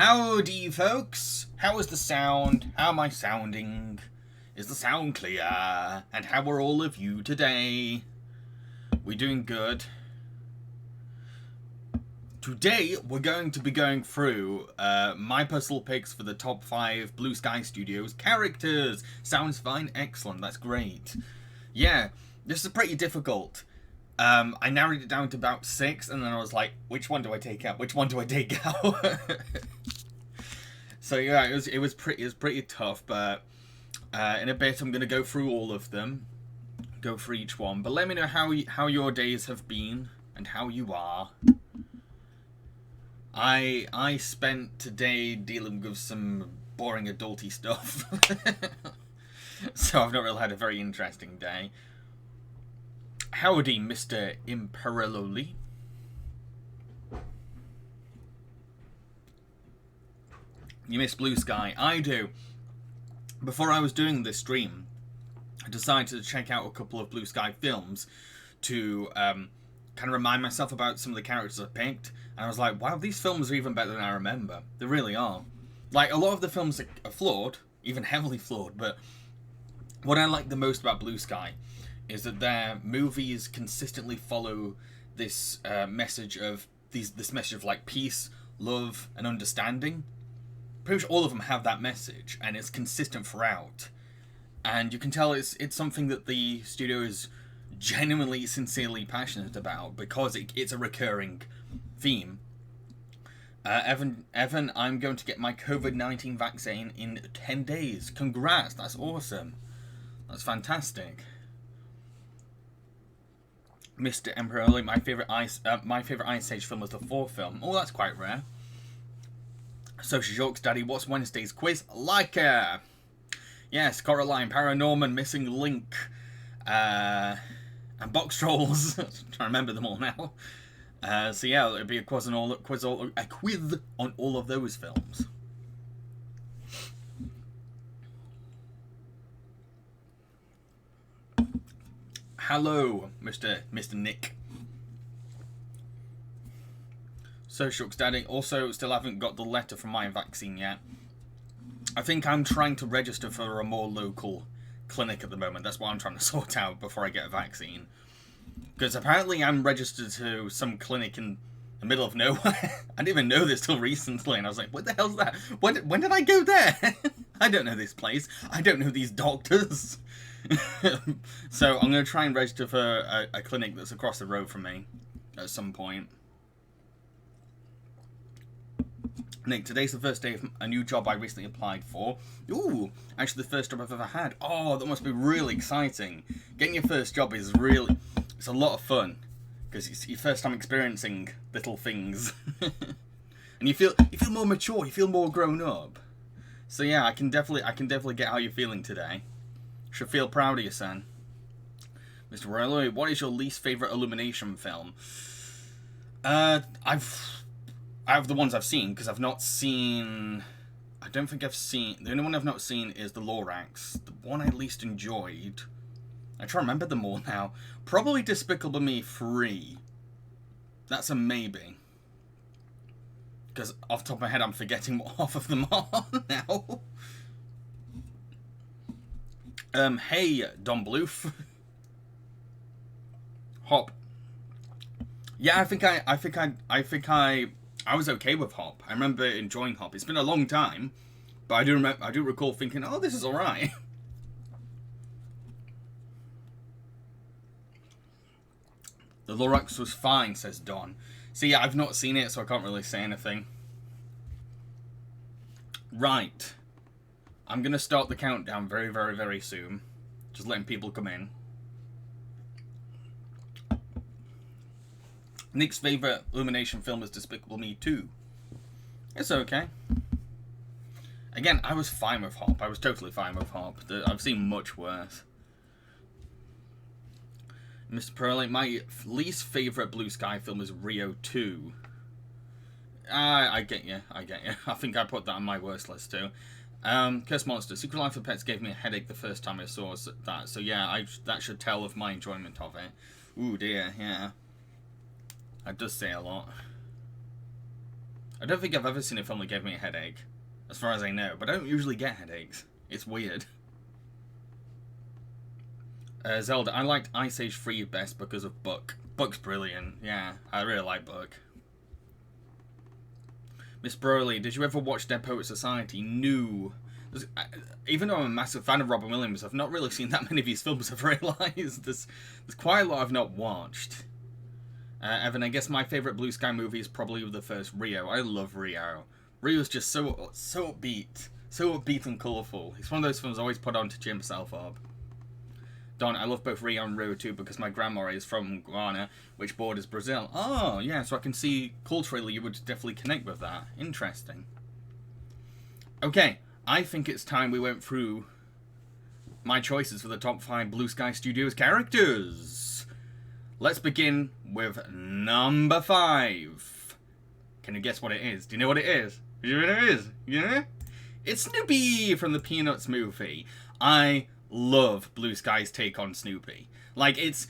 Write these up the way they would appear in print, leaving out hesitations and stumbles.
Howdy, folks. How is the sound? How am I sounding? Is the sound clear? And how are all of you today? We doing good? Today, we're going to be going through my personal picks for the top 5 Blue Sky Studios characters. Sounds fine? Excellent. That's great. Yeah, this is pretty difficult. I narrowed it down to about 6, and then I was like, which one do I take out? Which one do I take out? So yeah, it was pretty tough, but in a bit I'm gonna go through all of them, go through each one. But let me know how your days have been and how you are. I spent today dealing with some boring adulty stuff, so I've not really had a very interesting day. Howdy, Mr. Imperiloli. You miss Blue Sky? I do. Before I was doing this stream, I decided to check out a couple of Blue Sky films to kind of remind myself about some of the characters I picked. And I was like, wow, these films are even better than I remember. They really are. Like, a lot of the films are flawed, even heavily flawed, but what I like the most about Blue Sky is that their movies consistently follow this message of this message of like peace, love, and understanding. Pretty much all of them have that message, and it's consistent throughout. And you can tell it's something that the studio is genuinely, sincerely passionate about because it's a recurring theme. Evan, I'm going to get my COVID-19 vaccine in 10 days. Congrats, that's awesome. That's fantastic. Mr. Emperor, my favorite Ice Age film was the 4th film. Oh, that's quite rare. Social Jokes, Daddy, what's Wednesday's quiz? Leica! Yes, Coraline, Paranorman, Missing Link, and Box Trolls. I'm trying to remember them all now. So yeah, it'll be a quiz on all of those films. Hello, Mr. Nick. Social Daddy, also still haven't got the letter from my vaccine yet. I think I'm trying to register for a more local clinic at the moment. That's what I'm trying to sort out before I get a vaccine. Because apparently I'm registered to some clinic in the middle of nowhere. I didn't even know this till recently, and I was like, what the hell's that? When did I go there? I don't know this place. I don't know these doctors. So I'm going to try and register for a clinic that's across the road from me at some point. Nick, today's the first day of a new job I recently applied for. Ooh, actually the first job I've ever had. Oh, that must be really exciting. Getting your first job is it's a lot of fun. Because it's your first time experiencing little things. And you feel more mature, you feel more grown up. So yeah, I can definitely get how you're feeling today. Should feel proud of you, son. Mr. Royal, what is your least favourite Illumination film? I have the ones I've seen, because I've not seen... I don't think I've seen... The only one I've not seen is the Lorax. The one I least enjoyed... I try to remember them all now. Probably Despicable Me 3. That's a maybe. Because off the top of my head, I'm forgetting what half of them are now. Hey, Don Bluth. Hop. Yeah, I was okay with Hop. I remember enjoying Hop. It's been a long time, but I do recall thinking, oh, this is alright. The Lorax was fine, says Don. See, yeah, I've not seen it, so I can't really say anything. Right. I'm going to start the countdown very, very, very soon. Just letting people come in. Nick's favourite Illumination film is Despicable Me 2. It's okay. Again, I was fine with Hop. I was totally fine with Hop. I've seen much worse. Mr. Pearly, my least favourite Blue Sky film is Rio 2. I get you. I think I put that on my worst list too. Curse Monster. Secret Life of Pets gave me a headache the first time I saw that. So yeah, that should tell of my enjoyment of it. Ooh dear, yeah. That does say a lot. I don't think I've ever seen a film that gave me a headache, as far as I know, but I don't usually get headaches. It's weird. Zelda, I liked Ice Age 3 best because of Buck. Buck's brilliant, yeah, I really like Buck. Miss Broly, did you ever watch Dead Poet Society? No. Even though I'm a massive fan of Robin Williams, I've not really seen that many of his films, I've realised. There's quite a lot I've not watched. Evan, I guess my favourite Blue Sky movie is probably the first Rio. I love Rio. Rio's just so upbeat. So upbeat and colourful. It's one of those films I always put on to cheer myself up. Don, I love both Rio and Rio too because my grandma is from Guyana, which borders Brazil. Oh, yeah, so I can see culturally you would definitely connect with that. Interesting. Okay, I think it's time we went through my choices for the top 5 Blue Sky Studios characters. Let's begin with number 5. Can you guess what it is? Do you know what it is? Do you know what it is? Yeah? It's Snoopy from the Peanuts movie. I love Blue Sky's take on Snoopy. Like, it's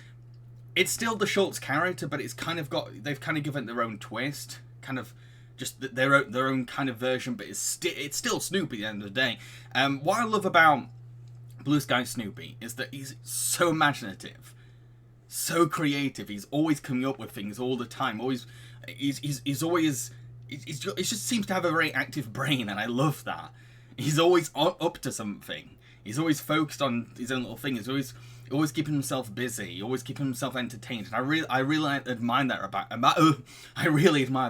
still the Schultz character, but it's kind of they've kind of given it their own twist. Kind of just their own kind of version, but it's still Snoopy at the end of the day. What I love about Blue Sky Snoopy is that he's so imaginative. So creative. He's always coming up with things all the time. He just seems to have a very active brain, and I love that. He's always up to something. He's always focused on his own little thing. He's always keeping himself busy. Always keeping himself entertained. And I really admire that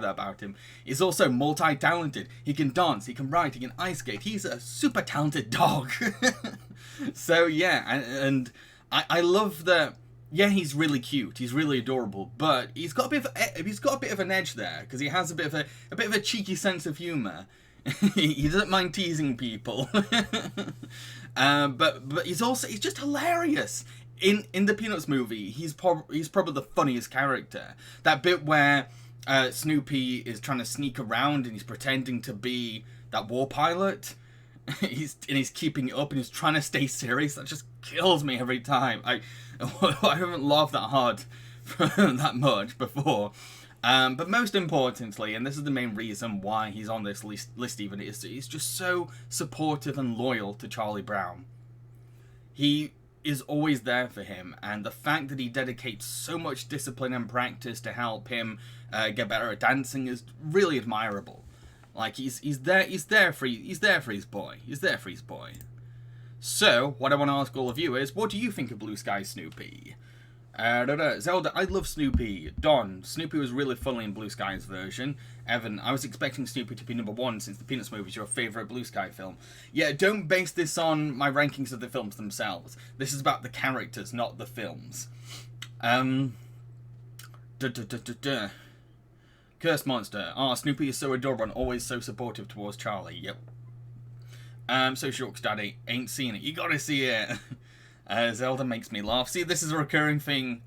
about him. He's also multi-talented. He can dance. He can write. He can ice skate. He's a super talented dog. So yeah, and I love that. Yeah, he's really cute. He's really adorable, but he's got a bit of an edge there because he has a bit of a cheeky sense of humor. He doesn't mind teasing people, but he's just hilarious. In the Peanuts movie, he's probably the funniest character. That bit where Snoopy is trying to sneak around and he's pretending to be that war pilot. He's keeping it up and he's trying to stay serious. That just kills me every time. I haven't laughed that hard that much before. But most importantly, and this is the main reason why he's on this list even, is he's just so supportive and loyal to Charlie Brown. He is always there for him, and the fact that he dedicates so much discipline and practice to help him get better at dancing is really admirable. Like, he's there for his boy. So, what I want to ask all of you is, what do you think of Blue Sky Snoopy? Zelda, I love Snoopy. Don, Snoopy was really funny in Blue Sky's version. Evan, I was expecting Snoopy to be number 1 since the Peanuts movie is your favourite Blue Sky film. Yeah, don't base this on my rankings of the films themselves. This is about the characters, not the films. Curse Monster. Snoopy is so adorable and always so supportive towards Charlie. Yep. So Shorks Daddy, ain't seen it. You gotta see it. Zelda makes me laugh. See, this is a recurring thing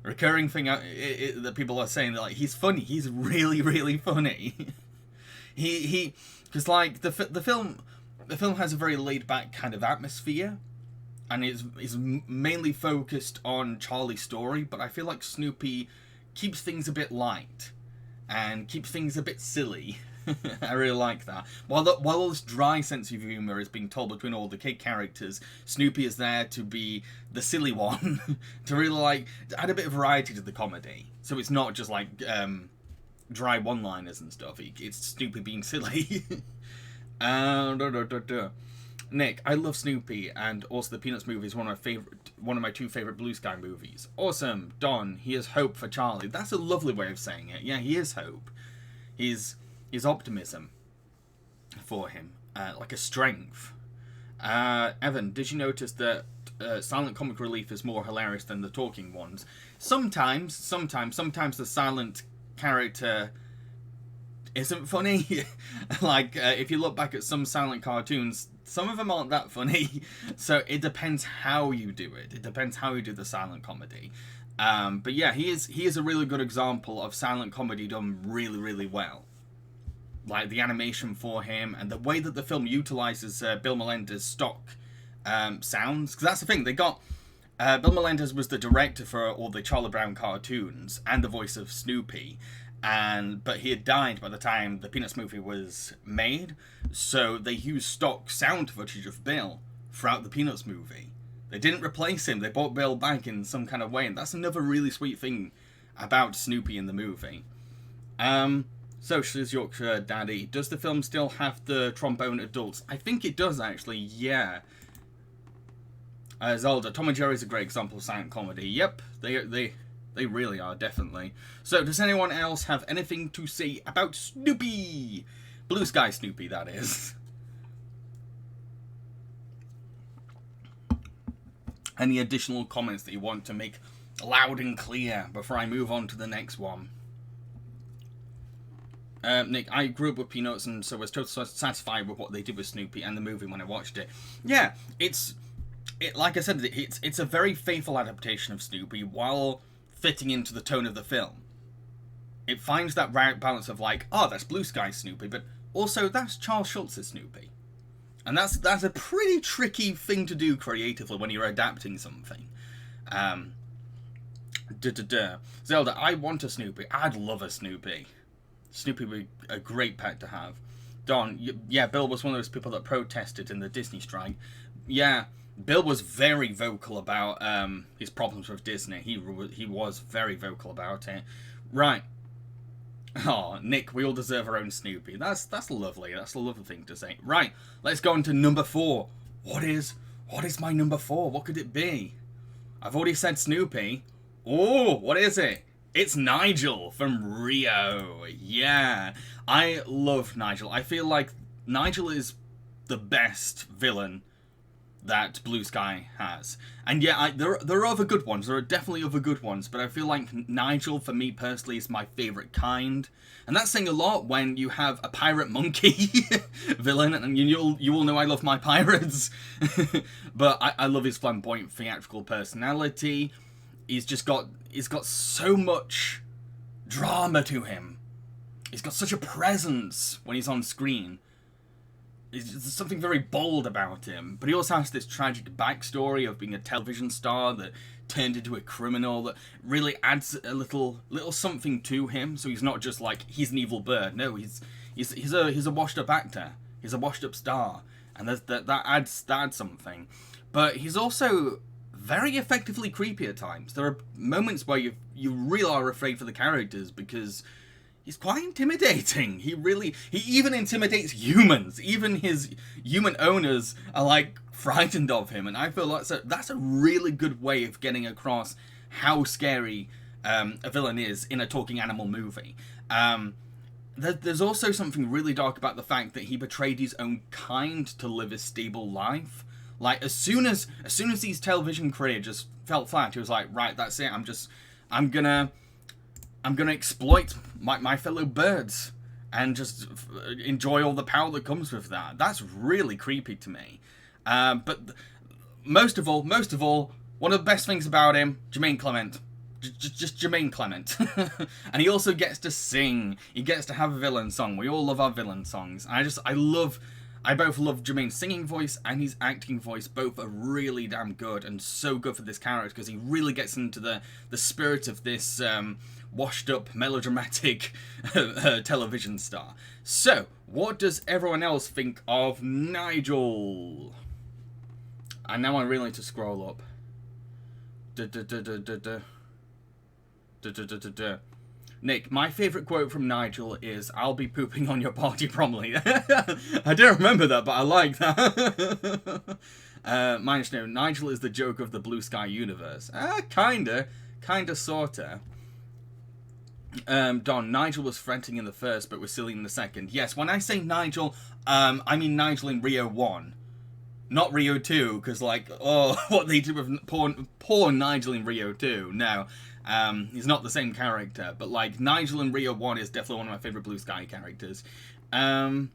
that people are saying that, like, he's funny. He's really, really funny. Because like the film has a very laid back kind of atmosphere, and is mainly focused on Charlie's story. But I feel like Snoopy keeps things a bit light and keeps things a bit silly. I really like that. While all this dry sense of humour is being told between all the kid characters, Snoopy is there to be the silly one, to really like add a bit of variety to the comedy. So it's not just like dry one-liners and stuff. It's Snoopy being silly. Nick, I love Snoopy, and also the Peanuts movie is one of my 2 favourite Blue Sky movies. Awesome. Don, he is hope for Charlie. That's a lovely way of saying it. Yeah, he is hope. He's optimism for him, like a strength. Evan, did you notice that silent comic relief is more hilarious than the talking ones? Sometimes the silent character isn't funny. Like, if you look back at some silent cartoons, some of them aren't that funny. So it depends how you do it. It depends how you do the silent comedy. But yeah, he is a really good example of silent comedy done really, really well. Like the animation for him and the way that the film utilizes Bill Melendez's stock sounds. Because that's the thing, they got Bill Melendez was the director for all the Charlie Brown cartoons and the voice of Snoopy. but he had died by the time the Peanuts movie was made, so they used stock sound footage of Bill throughout the Peanuts movie. They didn't replace him, they brought Bill back in some kind of way, and that's another really sweet thing about Snoopy in the movie. So, says Yorkshire Daddy, does the film still have the trombone adults? I think it does, actually, yeah. Zelda, Tom and Jerry's a great example of silent comedy. Yep, they really are, definitely. So, does anyone else have anything to say about Snoopy? Blue Sky Snoopy, that is. Any additional comments that you want to make loud and clear before I move on to the next one? Nick, I grew up with Peanuts and so was totally satisfied with what they did with Snoopy and the movie when I watched it. Yeah, like I said, it's a very faithful adaptation of Snoopy while fitting into the tone of the film. It finds that right balance of like, oh, that's Blue Sky Snoopy, but also that's Charles Schultz's Snoopy. And that's a pretty tricky thing to do creatively when you're adapting something. Zelda, I want a Snoopy. I'd love a Snoopy. Snoopy would be a great pet to have. Don, yeah, Bill was one of those people that protested in the Disney strike. Yeah, Bill was very vocal about his problems with Disney. He was very vocal about it. Right. Oh, Nick, we all deserve our own Snoopy. That's lovely. That's a lovely thing to say. Right, let's go on to number 4. What is my number 4? What could it be? I've already said Snoopy. Oh, what is it? It's Nigel from Rio. Yeah, I love Nigel. I feel like Nigel is the best villain that Blue Sky has. And yeah, there are other good ones. There are definitely other good ones, but I feel like Nigel, for me personally, is my favourite kind. And that's saying a lot when you have a pirate monkey villain, and you all know I love my pirates. But I love his flamboyant theatrical personality. He's got so much drama to him. He's got such a presence when he's on screen. There's something very bold about him. But he also has this tragic backstory of being a television star that turned into a criminal that really adds a little something to him. So he's not just like, he's an evil bird. No, he's a washed up actor. He's a washed up star. And that adds something. But he's also very effectively creepy at times. There are moments where you really are afraid for the characters because he's quite intimidating. He even intimidates humans. Even his human owners are like frightened of him, and I feel like that's a really good way of getting across how scary a villain is in a talking animal movie. There's also something really dark about the fact that he betrayed his own kind to live a stable life. Like, as soon as his television career just fell flat, he was like, right, that's it. I'm gonna exploit my fellow birds and just enjoy all the power that comes with that. That's really creepy to me. But most of all, one of the best things about him, Jermaine Clement. Just Jermaine Clement. And he also gets to sing. He gets to have a villain song. We all love our villain songs. I both love Jermaine's singing voice and his acting voice. Both are really damn good and so good for this character because he really gets into the spirit of this washed up, melodramatic television star. So, what does everyone else think of Nigel? And now I really need to scroll up. Nick, my favourite quote from Nigel is, "I'll be pooping on your party promptly." I don't remember that, but I like that. Minus no, Nigel is the joke of the Blue Sky universe. Kinda, sorta. Don, Nigel was fretting in the first, but was silly in the second. Yes, when I say Nigel, I mean Nigel in Rio 1. Not Rio 2, because, like, oh, what they did with poor Nigel in Rio 2. No. He's not the same character, but like Nigel in Rio 1 is definitely one of my favourite Blue Sky characters. Curse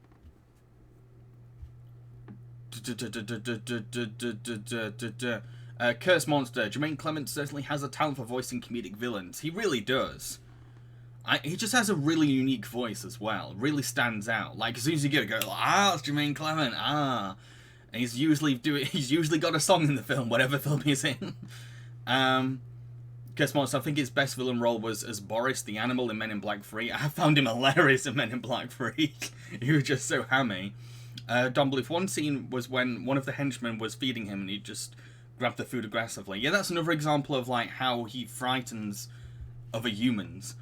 Monster. Jermaine Clement certainly has a talent for voicing comedic villains. He really does. He just has a really unique voice as well. Really stands out. Like as soon as you get it, go, it's Jermaine Clement. And he's usually got a song in the film, whatever film he's in. Curse Monster, I think his best villain role was as Boris the Animal in Men in Black 3. I found him hilarious in Men in Black 3. He was just so hammy. Don't believe one scene was when one of the henchmen was feeding him and he just grabbed the food aggressively. Yeah, that's another example of like how he frightens other humans.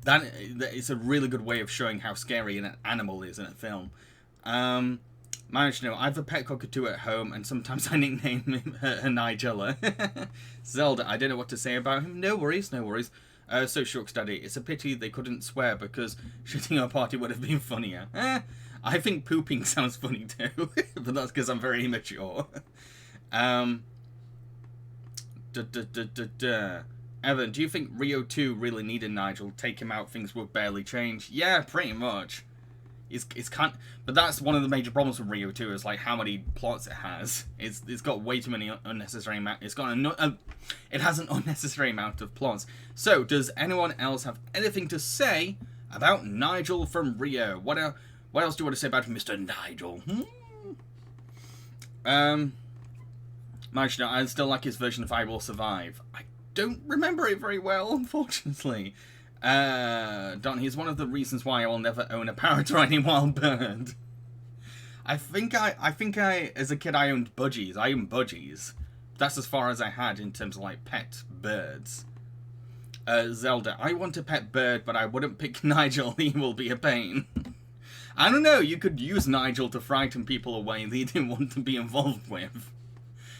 That is a really good way of showing how scary an animal is in a film. Managed to know, I have a pet cockatoo at home, and sometimes I nickname her Nigella. Zelda, I don't know what to say about him. No worries, no worries. So Shork's daddy, it's a pity they couldn't swear, because shitting our party would have been funnier. I think pooping sounds funny too, but that's because I'm very immature. Evan, do you think Rio 2 really needed Nigel? Take him out, things would barely change. Yeah, pretty much. It's kind, but that's one of the major problems with Rio 2 is like how many plots it has. It's got way too many unnecessary it has an unnecessary amount of plots. So, does anyone else have anything to say about Nigel from Rio? What else do you want to say about Mr. Nigel? I still like his version of I Will Survive. I don't remember it very well, unfortunately. Don, he's one of the reasons why I will never own a parrot or any wild bird. I think as a kid I owned budgies. I owned budgies. That's as far as I had in terms of like pet birds. Zelda, I want a pet bird, but I wouldn't pick Nigel. He will be a pain. I don't know. You could use Nigel to frighten people away that you didn't want to be involved with.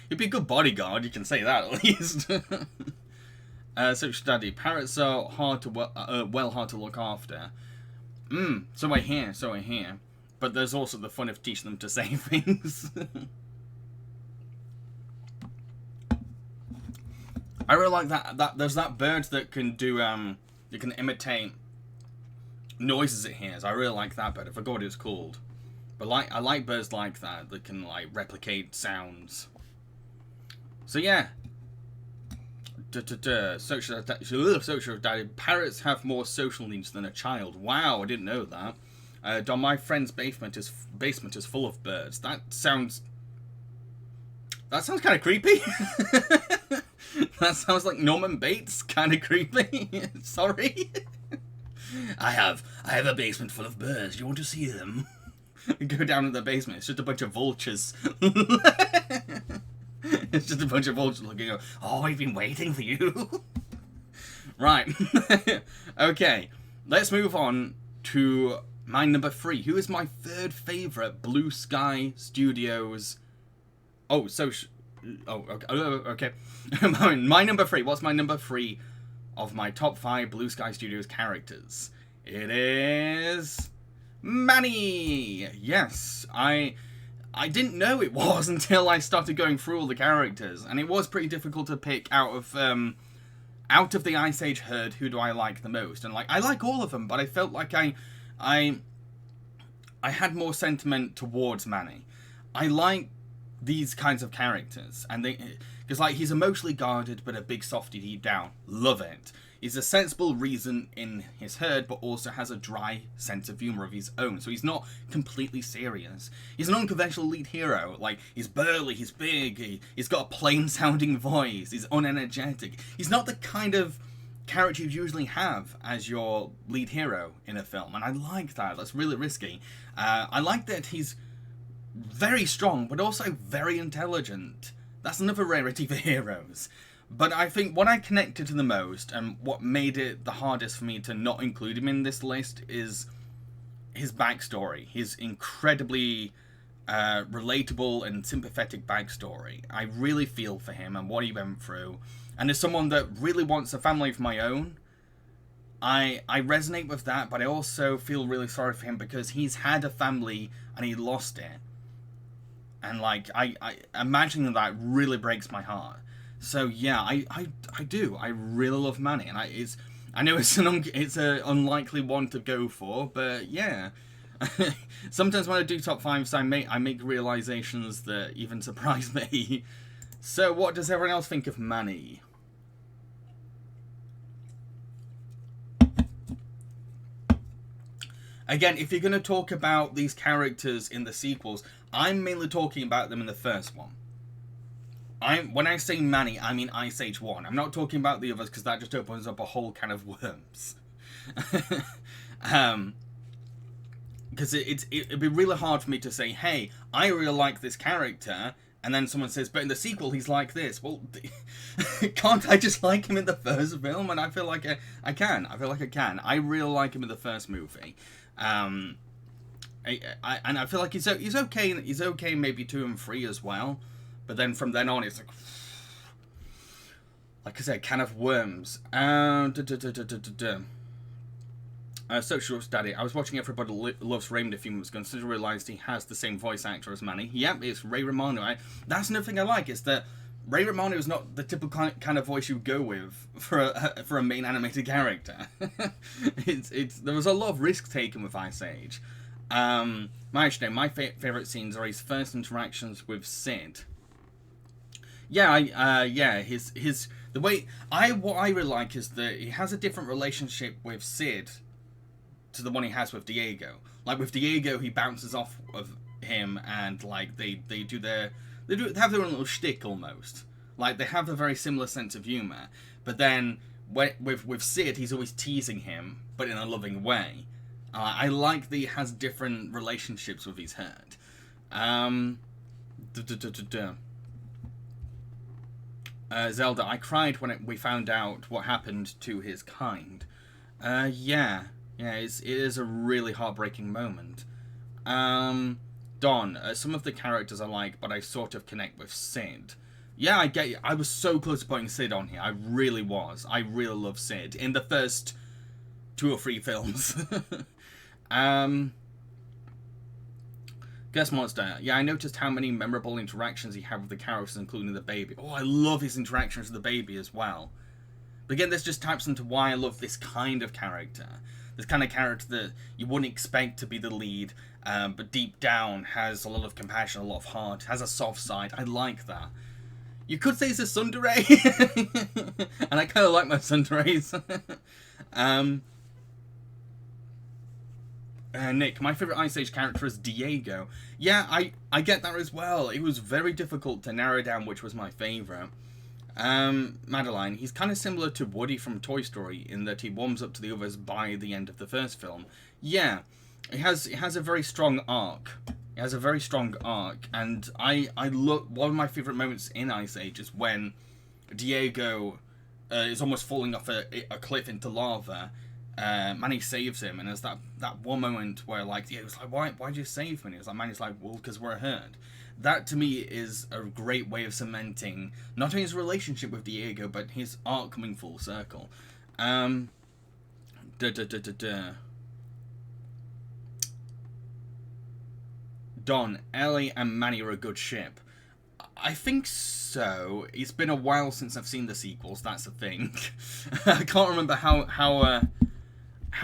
He'd be a good bodyguard. You can say that at least. So study. Parrots are hard to hard to look after. So I hear. But there's also the fun of teaching them to say things. I really like that there's that bird that can do that can imitate noises it hears. I really like that bird. I forgot what it's called. But I like birds like that can like replicate sounds. So yeah. Social daddy. Parrots have more social needs than a child. Wow, I didn't know that. Don, my friend's basement is full of birds. That sounds kind of creepy. That sounds like Norman Bates, kind of creepy. Sorry. I have a basement full of birds. Do you want to see them? Go down to the basement. It's just a bunch of vultures. It's just a bunch of vultures looking over. Oh, I've been waiting for you. Right. Okay. Let's move on to my number 3. Who is my third favourite Blue Sky Studios? Oh, so... okay. My number 3. What's my number 3 of my top 5 Blue Sky Studios characters? It is... Manny! Yes, I didn't know it was until I started going through all the characters, and it was pretty difficult to pick out of the Ice Age herd who do I like the most. And like I like all of them, but I felt like I had more sentiment towards Manny. I like these kinds of characters, and because like he's emotionally guarded but a big softy deep down. Love it. He's a sensible reason in his herd, but also has a dry sense of humor of his own. So he's not completely serious. He's an unconventional lead hero. Like, he's burly, he's big, he's got a plain-sounding voice, he's unenergetic. He's not the kind of character you usually have as your lead hero in a film. And I like that. That's really risky. I like that he's very strong, but also very intelligent. That's another rarity for heroes. But I think what I connected to the most, and what made it the hardest for me to not include him in this list, is his backstory. His incredibly relatable and sympathetic backstory. I really feel for him and what he went through. And as someone that really wants a family of my own, I resonate with that, but I also feel really sorry for him because he's had a family and he lost it. And like, I imagining that really breaks my heart. So yeah, I do. I really love Manny, and I know it's an unlikely one to go for, but yeah. Sometimes when I do top 5s, I make realizations that even surprise me. So what does everyone else think of Manny? Again, if you're going to talk about these characters in the sequels, I'm mainly talking about them in the first one. When I say Manny, I mean Ice Age 1. I'm not talking about the others because that just opens up a whole can of worms. Because it'd be really hard for me to say, hey, I really like this character, and then someone says, but in the sequel he's like this. Well, can't I just like him in the first film? And I feel like I can. I feel like I can. I really like him in the first movie. And I feel like he's okay. He's okay maybe 2 and 3 as well. But then from then on, it's like I said, can of worms. Social Daddy. I was watching Everybody Loves Raymond a few months ago and suddenly realised he has the same voice actor as Manny. Yep, it's Ray Romano. That's another thing I like, is that Ray Romano is not the typical kind of voice you go with for a main animated character. There was a lot of risk taken with Ice Age. My favourite scenes are his first interactions with Sid. Yeah, his the way what I really like is that he has a different relationship with Sid to the one he has with Diego. Like with Diego, he bounces off of him, and like they have their own little shtick almost. Like they have a very similar sense of humor, but then with Sid, he's always teasing him, but in a loving way. I like that he has different relationships with his herd. Zelda, I cried when we found out what happened to his kind. Yeah, it is a really heartbreaking moment. Don, some of the characters I like, but I sort of connect with Sid. Yeah, I get you. I was so close to putting Sid on here. I really was. I really love Sid in the first 2 or 3 films. Guess Monster. Yeah, I noticed how many memorable interactions he had with the characters, including the baby. Oh, I love his interactions with the baby as well. But again, this just taps into why I love this kind of character. This kind of character that you wouldn't expect to be the lead, but deep down has a lot of compassion, a lot of heart, has a soft side. I like that. You could say it's a tsundere, and I kind of like my tsunderes. Nick, my favourite Ice Age character is Diego. Yeah, I get that as well. It was very difficult to narrow down which was my favourite. Madeline, he's kind of similar to Woody from Toy Story in that he warms up to the others by the end of the first film. Yeah, it has a very strong arc. It has a very strong arc, and I look. One of my favourite moments in Ice Age is when Diego is almost falling off a cliff into lava. Manny saves him, and there's that one moment where like Diego's like, why'd you save me? And he was like, Manny's like, well, because we're a herd. That to me is a great way of cementing not only his relationship with Diego, but his arc coming full circle. Don, Ellie and Manny are a good ship. I think so. It's been a while since I've seen the sequels. That's the thing. I can't remember how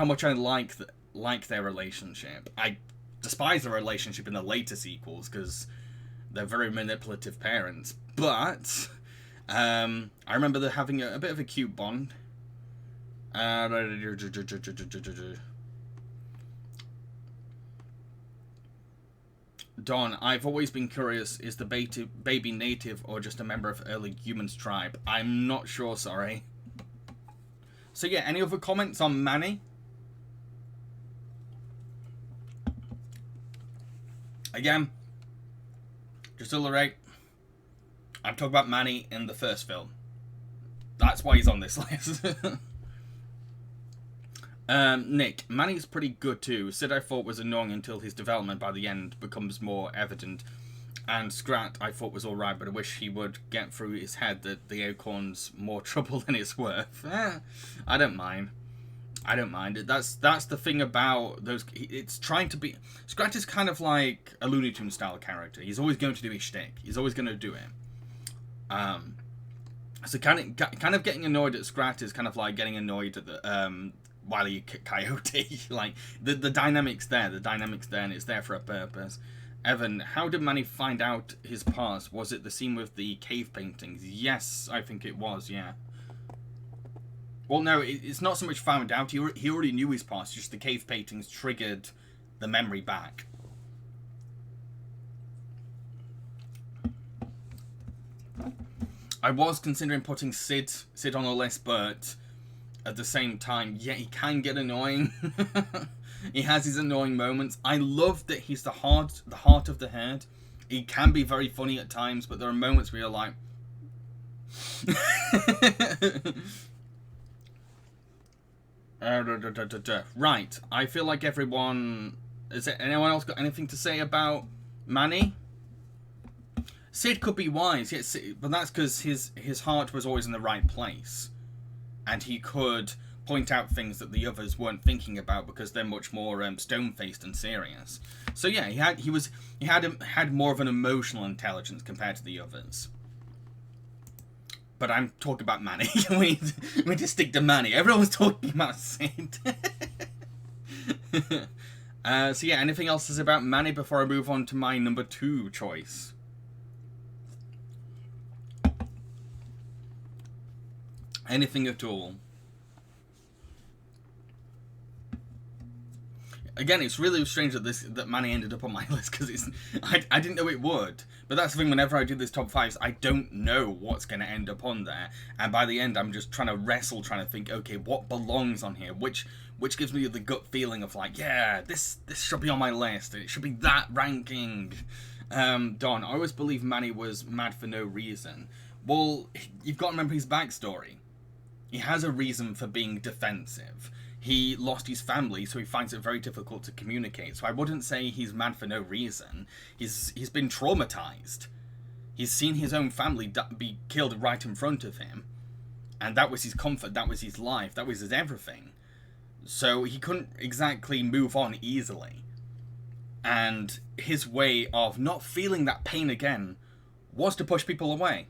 much I like their relationship. I despise their relationship in the later sequels because they're very manipulative parents. But I remember them having a bit of a cute bond. Don, I've always been curious, is the baby native or just a member of early humans tribe? I'm not sure, sorry. So yeah, any other comments on Manny? Again, just to iterate, I'm talking about Manny in the first film. That's why he's on this list. Nick, Manny's pretty good too. Sid I thought was annoying until his development by the end becomes more evident. And Scrat I thought was alright, but I wish he would get through his head that the acorn's more trouble than it's worth. I don't mind. I don't mind it. That's the thing about those. It's trying to be. Scrat is kind of like a Looney Tunes style character. He's always going to do his shtick. He's always going to do it. So kind of getting annoyed at Scrat is kind of like getting annoyed at the Wile E. Coyote. Like the dynamics there. The dynamics there, and it's there for a purpose. Evan, how did Manny find out his past? Was it the scene with the cave paintings? Yes, I think it was. Yeah. Well, no, it's not so much found out. He already knew his past. Just the cave paintings triggered the memory back. I was considering putting Sid on the list, but at the same time, yeah, he can get annoying. He has his annoying moments. I love that he's the heart of the herd. He can be very funny at times, but there are moments where you're like... Right, I feel like everyone... Is there anyone else got anything to say about Manny? Sid could be wise, yes, but that's because his heart was always in the right place. And he could point out things that the others weren't thinking about because they're much more stone-faced and serious. So yeah, he had more of an emotional intelligence compared to the others. But I'm talking about Manny. we need to stick to Manny. Everyone's talking about Sid. So yeah, anything else to say about Manny before I move on to my number 2 choice? Anything at all? Again, it's really strange that Manny ended up on my list, because I didn't know it would. But that's the thing, whenever I do this top 5s, I don't know what's going to end up on there. And by the end, I'm just trying to think, okay, what belongs on here? Which gives me the gut feeling of like, yeah, this should be on my list. It should be that ranking. Don, I always believe Manny was mad for no reason. Well, you've got to remember his backstory. He has a reason for being defensive. He lost his family, so he finds it very difficult to communicate. So I wouldn't say he's mad for no reason. He's been traumatized. He's seen his own family be killed right in front of him. And that was his comfort, that was his life, that was his everything. So he couldn't exactly move on easily. And his way of not feeling that pain again was to push people away.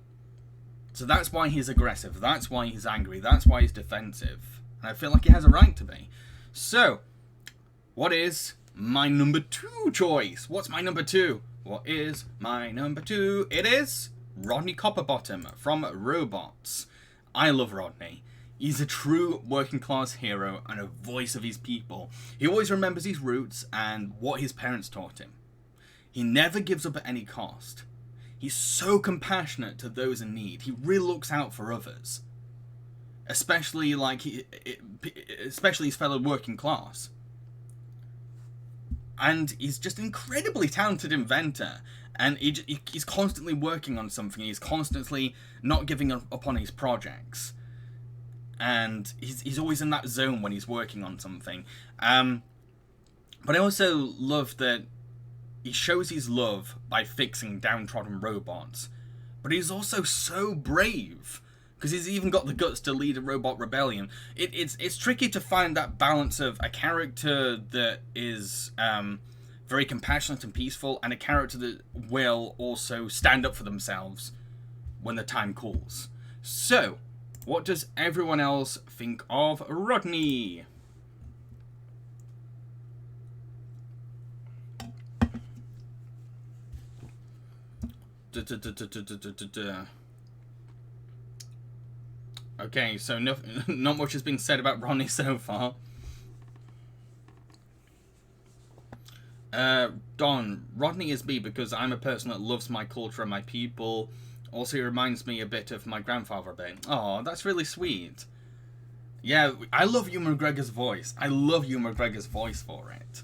So that's why he's aggressive, that's why he's angry, that's why he's defensive. And I feel like he has a right to be. So, what is my number 2 choice? What's my number 2? What is my number 2? It is Rodney Copperbottom from Robots. I love Rodney. He's a true working class hero and a voice of his people. He always remembers his roots and what his parents taught him. He never gives up at any cost. He's so compassionate to those in need. He really looks out for others. Especially his fellow working class. And he's just an incredibly talented inventor. And he's constantly working on something. He's constantly not giving up on his projects. And he's always in that zone when he's working on something. But I also love that he shows his love by fixing downtrodden robots. But he's also so brave. Because he's even got the guts to lead a robot rebellion. It's tricky to find that balance of a character that is very compassionate and peaceful, and a character that will also stand up for themselves when the time calls. So, what does everyone else think of Rodney? Okay, so not much has been said about Rodney so far. Don, Rodney is me because I'm a person that loves my culture and my people. Also, he reminds me a bit of my grandfather a bit. Oh, that's really sweet. Yeah, I love Ewan McGregor's voice. I love Ewan McGregor's voice for it.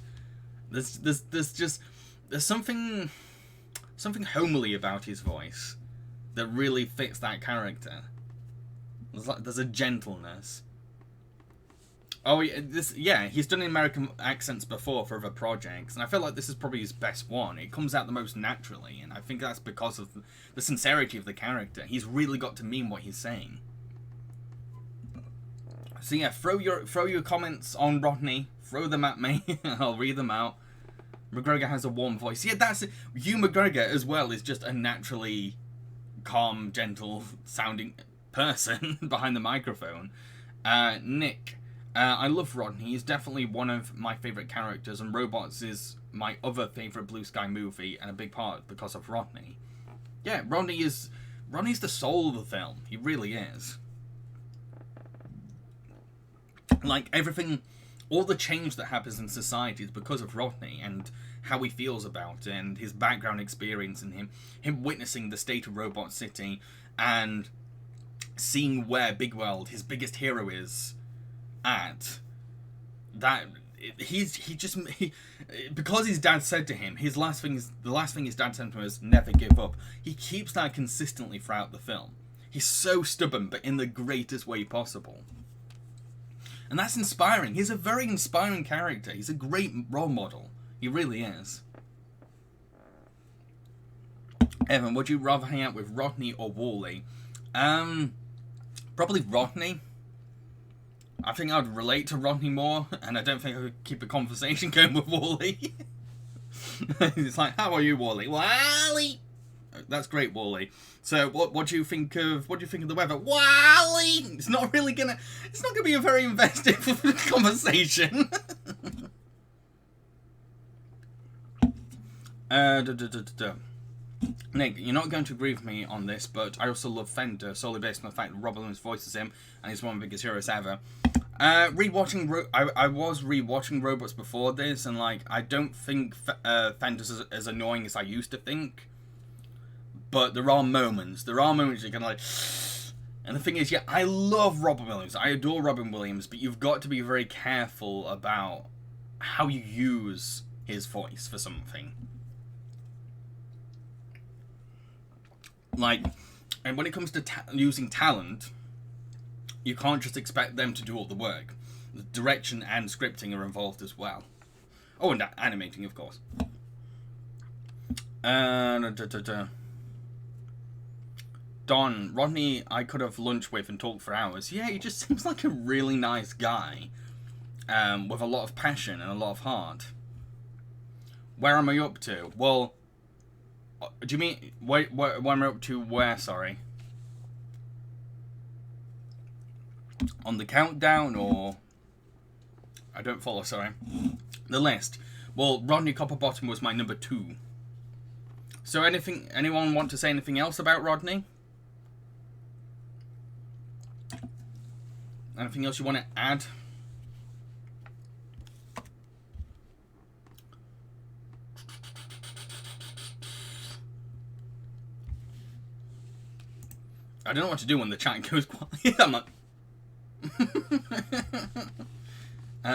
There's something homely about his voice that really fits that character. There's a gentleness. Oh, yeah, he's done American accents before for other projects, and I feel like this is probably his best one. It comes out the most naturally, and I think that's because of the sincerity of the character. He's really got to mean what he's saying. So yeah, throw your comments on Rodney. Throw them at me. I'll read them out. McGregor has a warm voice. Yeah, that's it. Hugh McGregor as well is just a naturally calm, gentle sounding person behind the microphone. Nick, I love Rodney. He's definitely one of my favourite characters, and Robots is my other favourite Blue Sky movie, and a big part because of Rodney. Yeah, Rodney's the soul of the film. He really is. Like, everything, all the change that happens in society is because of Rodney, and how he feels about it, and his background experience, and him witnessing the state of Robot City, and seeing where Big World, his biggest hero, is at, that because his dad said to him, the last thing his dad said to him was never give up. He keeps that consistently throughout the film. He's so stubborn, but in the greatest way possible. And that's inspiring. He's a very inspiring character. He's a great role model. He really is. Evan, would you rather hang out with Rodney or Wally? Probably Rodney. I think I'd relate to Rodney more, and I don't think I could keep a conversation going with Wally. It's like, how are you, Wally? Wally! That's great, Wally. So, what do you think of the weather, Wally? It's not gonna be a very invested conversation. Nick, you're not going to agree with me on this, but I also love Fender solely based on the fact that Rob Williams voices him, and he's one of the biggest heroes ever. I was rewatching Robots before this, and like, I don't think Fender's as annoying as I used to think. But there are moments you're kind of like, and the thing is, yeah, I love Robin Williams. I adore Robin Williams, but you've got to be very careful about how you use his voice for something. Like, and when it comes to using talent, you can't just expect them to do all the work. The direction and scripting are involved as well. Oh, and animating, of course. Don, Rodney, I could have lunch with and talked for hours. Yeah, he just seems like a really nice guy, with a lot of passion and a lot of heart. Where am I up to? Well, do you mean where am I up to? Where? Sorry. On the countdown, or I don't follow. Sorry. The list. Well, Rodney Copperbottom was my number 2. So anyone want to say anything else about Rodney? Anything else you want to add? I don't know what to do when the chat goes quiet. I'm like...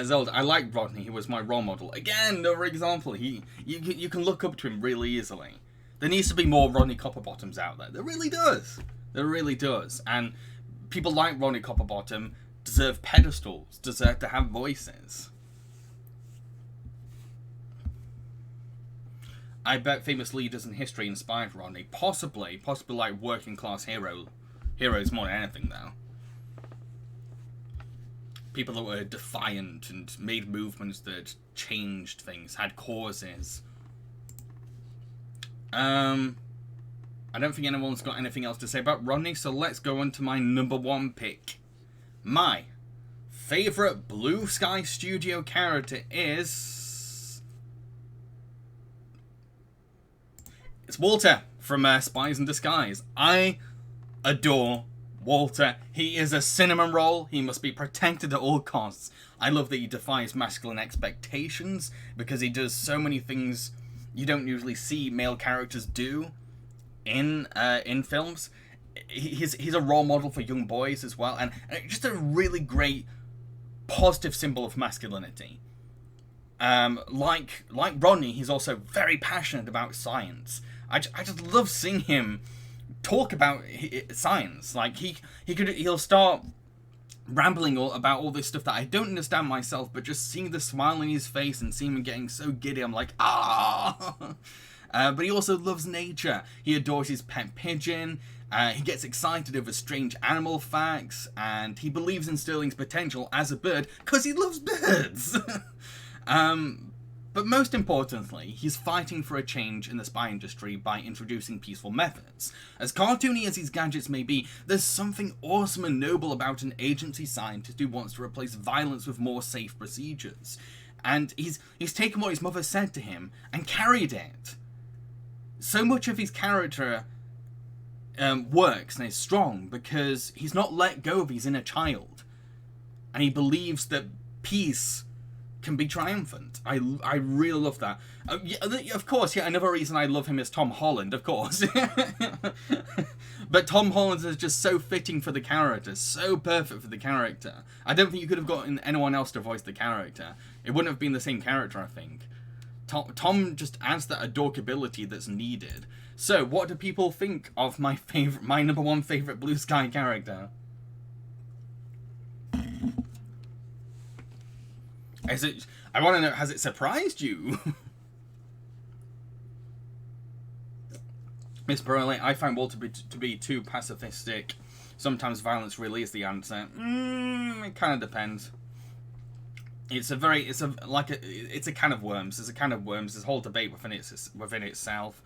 Zelda, I like Rodney. He was my role model. Again, another example. You can look up to him really easily. There needs to be more Rodney Copperbottoms out there. There really does. There really does. And people like Rodney Copperbottom deserve pedestals, deserve to have voices. I bet famous leaders in history inspired Rodney. Possibly like working class heroes more than anything, though. People that were defiant and made movements that changed things, had causes. I don't think anyone's got anything else to say about Rodney, so let's go on to my number 1 pick. My favourite Blue Sky Studio character is... It's Walter from Spies in Disguise. I adore Walter. He is a cinnamon roll. He must be protected at all costs. I love that he defies masculine expectations, because he does so many things you don't usually see male characters do in films. He's a role model for young boys as well, and just a really great positive symbol of masculinity. Like Rodney, he's also very passionate about science. I just love seeing him talk about science. Like he'll start rambling about all this stuff that I don't understand myself, but just seeing the smile in his face and seeing him getting so giddy, I'm like, ah. But he also loves nature. He adores his pet pigeon. He gets excited over strange animal facts, and he believes in Sterling's potential as a bird because he loves birds. But most importantly, he's fighting for a change in the spy industry by introducing peaceful methods. As cartoony as these gadgets may be, there's something awesome and noble about an agency scientist who wants to replace violence with more safe procedures. And he's taken what his mother said to him and carried it. So much of his character works and is strong because he's not let go of his inner child. And he believes that peace can be triumphant. I really love that. Yeah, of course, yeah, another reason I love him is Tom Holland, of course. But Tom Holland is just so fitting for the character, so perfect for the character. I don't think you could have gotten anyone else to voice the character. It wouldn't have been the same character, I think. Tom just adds that adorability that's needed. So, what do people think of my number one favorite Blue Sky character? I want to know, has it surprised you? Miss Burley, I find Walter to be too pacifistic. Sometimes violence really is the answer. It kind of depends. It's a can of worms. It's a can of worms. There's a whole debate within itself.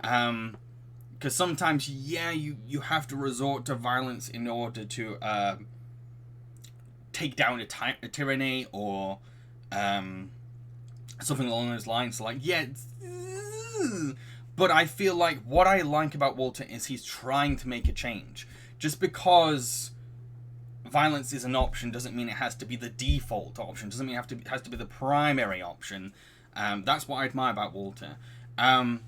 Because sometimes, yeah, you have to resort to violence in order to take down a tyranny or something along those lines. Like, yeah, but I feel like what I like about Walter is he's trying to make a change. Just because violence is an option doesn't mean it has to be the default option. Doesn't mean it has to be the primary option. That's what I admire about Walter. Don,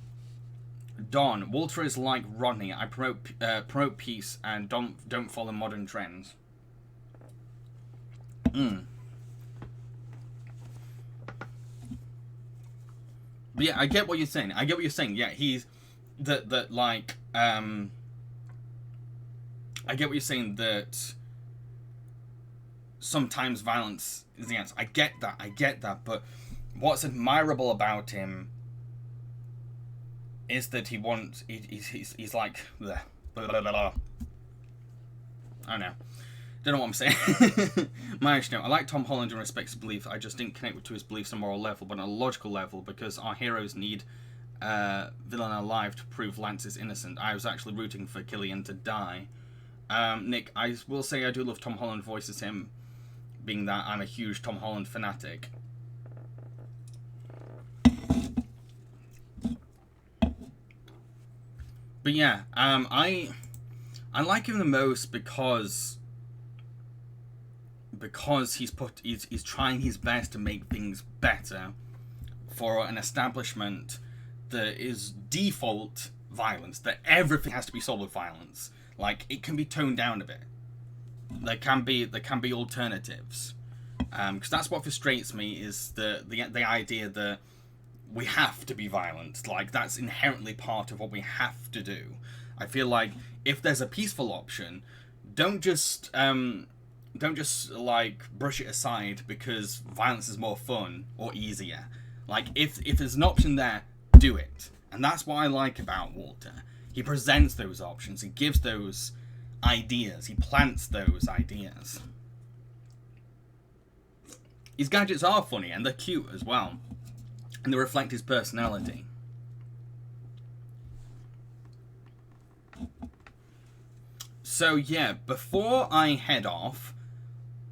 Walter is like Rodney. I promote peace and don't follow modern trends. But yeah, I get what you're saying. Yeah, he's that like I get what you're saying, that sometimes violence is the answer. I get that, but what's admirable about him is that he's like blah, blah, blah, blah. I don't know what I'm saying. No, I like Tom Holland and respect his belief. I just didn't connect to his beliefs on a moral level, but on a logical level, because our heroes need villain alive to prove Lance is innocent. I was actually rooting for Killian to die. Nick, I will say I do love Tom Holland voices him, being that I'm a huge Tom Holland fanatic. But yeah, I like him the most because he's trying his best to make things better for an establishment that is default violence, that everything has to be solved with violence. Like, it can be toned down a bit. There can be alternatives. Because that's what frustrates me, is the idea that we have to be violent. Like, that's inherently part of what we have to do. I feel like if there's a peaceful option, don't just like brush it aside because violence is more fun or easier. Like, if there's an option there, do it. And that's what I like about Walter. He presents those options. He gives those ideas. He plants those ideas. His gadgets are funny and they're cute as well. And they reflect his personality. So yeah, before I head off,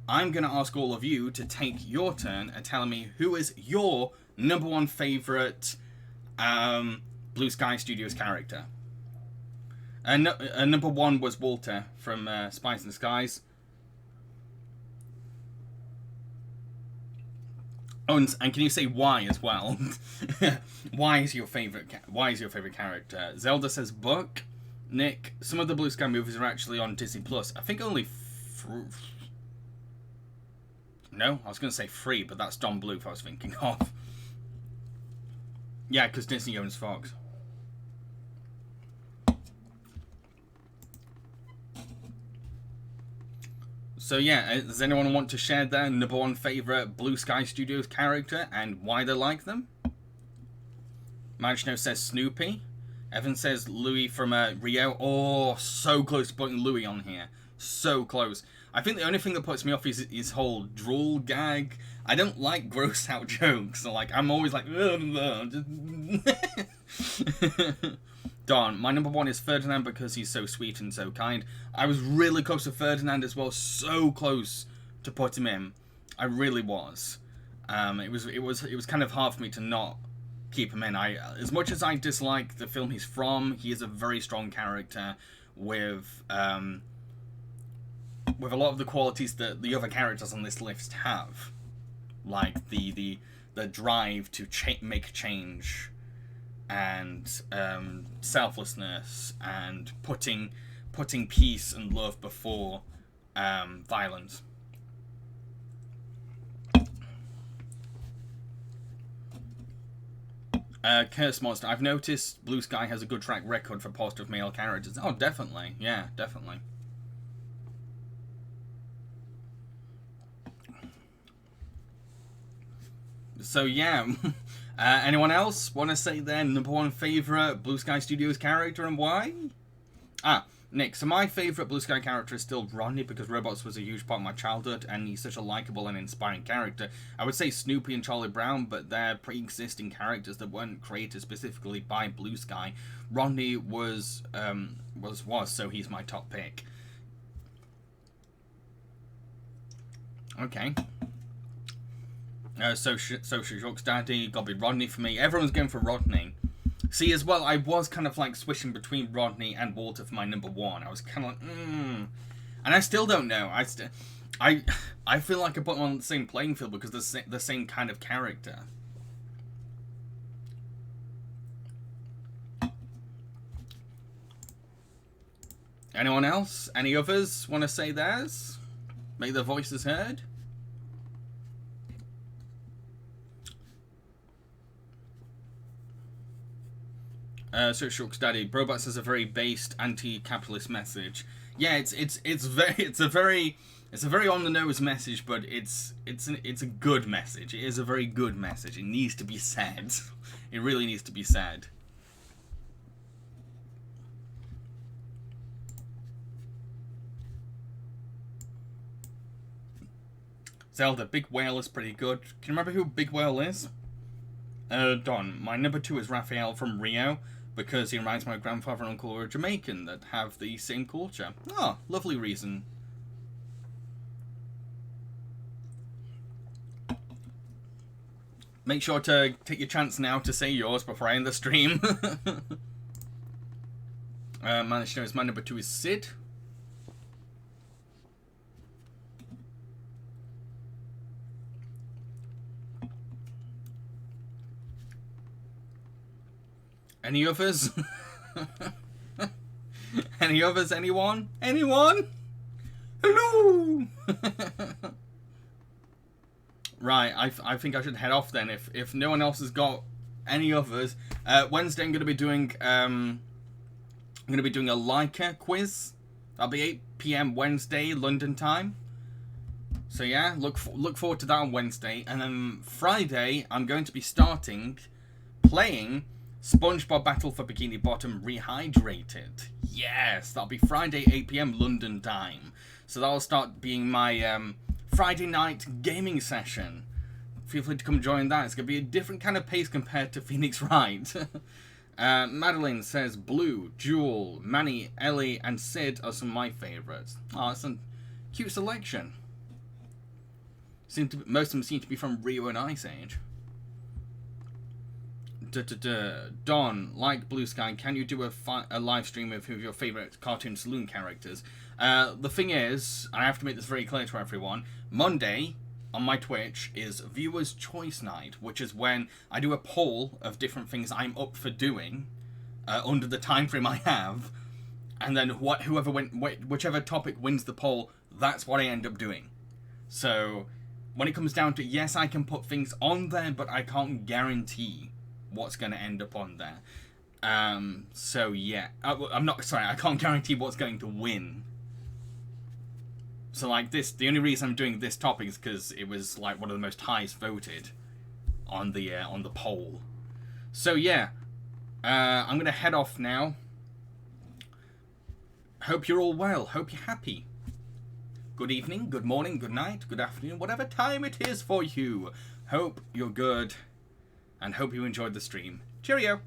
I'm going to ask all of you to take your turn at telling me who is your number one favourite Blue Sky Studios character. Number one was Walter from Spice in the Skies. Oh, and can you say why as well? Why is your favorite character? Zelda says Buck. Nick, some of the Blue Sky movies are actually on Disney Plus. I think only no, I was going to say free, but that's Don Bluth I was thinking of. Yeah, because Disney owns Fox. So yeah, does anyone want to share their number one favourite Blue Sky Studios character and why they like them? Magno says Snoopy. Evan says Louis from Rio. Oh, so close to putting Louis on here. So close. I think the only thing that puts me off is his whole drool gag. I don't like gross out jokes. So, like, I'm always like... Don, my number one is Ferdinand because he's so sweet and so kind. I was really close to Ferdinand as well. So close to put him in. I really was. It was kind of hard for me to not keep him in. As much as I dislike the film he's from, he is a very strong character with a lot of the qualities that the other characters on this list have, like the drive to make change, and selflessness, and putting putting peace and love before violence. Curse Monster, I've noticed Blue Sky has a good track record for positive male characters. Oh, definitely. Yeah, definitely. So, yeah. Anyone else want to say their #1 favourite Blue Sky Studios character and why? Nick, so my favourite Blue Sky character is still Rodney, because Robots was a huge part of my childhood, and he's such a likeable and inspiring character. I would say Snoopy and Charlie Brown, but they're pre-existing characters that weren't created specifically by Blue Sky. Rodney was, so he's my top pick. Okay. So Shujok's Daddy, gotta be Rodney for me. Everyone's going for Rodney. See, as well, I was kind of like switching between Rodney and Walter for my #1. I was kind of like, and I still don't know. I feel like I put them on the same playing field because they're the same kind of character. Anyone else? Any others want to say theirs? Make their voices heard? So Shulk's Daddy, Robots has a very based anti-capitalist message. Yeah, it's a very on the nose message, but it's a good message. It is a very good message. It needs to be said. It really needs to be said. Zelda, Big Whale is pretty good. Can you remember who Big Whale is? Don, my #2 is Raphael from Rio, because he reminds my grandfather and uncle were Jamaican that have the same culture. Oh, lovely reason. Make sure to take your chance now to say yours before I end the stream. Managed to know my #2 is Sid. Any others? Any others? Anyone? Anyone? Hello! Right, I think I should head off then. If no one else has got any others, Wednesday I'm going to be doing a Leica quiz. That'll be 8 PM Wednesday London time. So yeah, look forward to that on Wednesday, and then Friday I'm going to be playing SpongeBob Battle for Bikini Bottom Rehydrated. Yes, that'll be Friday 8 PM London time. So that'll start being my Friday night gaming session. Feel free to come join that. It's going to be a different kind of pace compared to Phoenix Wright. Madeline says Blue, Jewel, Manny, Ellie, and Sid are some of my favourites. Oh, that's a cute selection. Most of them seem to be from Rio and Ice Age. Don, like Blue Sky, can you do a live stream of your favourite cartoon saloon characters? The thing is, I have to make this very clear to everyone, Monday on my Twitch is Viewers' Choice Night, which is when I do a poll of different things I'm up for doing under the time frame I have, and then whichever topic wins the poll, that's what I end up doing. So when it comes down to, yes, I can put things on there, but I can't guarantee what's going to end up on there. So yeah, I can't guarantee what's going to win. So like this, the only reason I'm doing this topic is because it was like one of the most highest voted on the poll. So yeah, I'm gonna head off now. Hope you're all well. Hope you're happy. Good evening, good morning, good night, good afternoon, whatever time it is for you. Hope you're good, and hope you enjoyed the stream. Cheerio.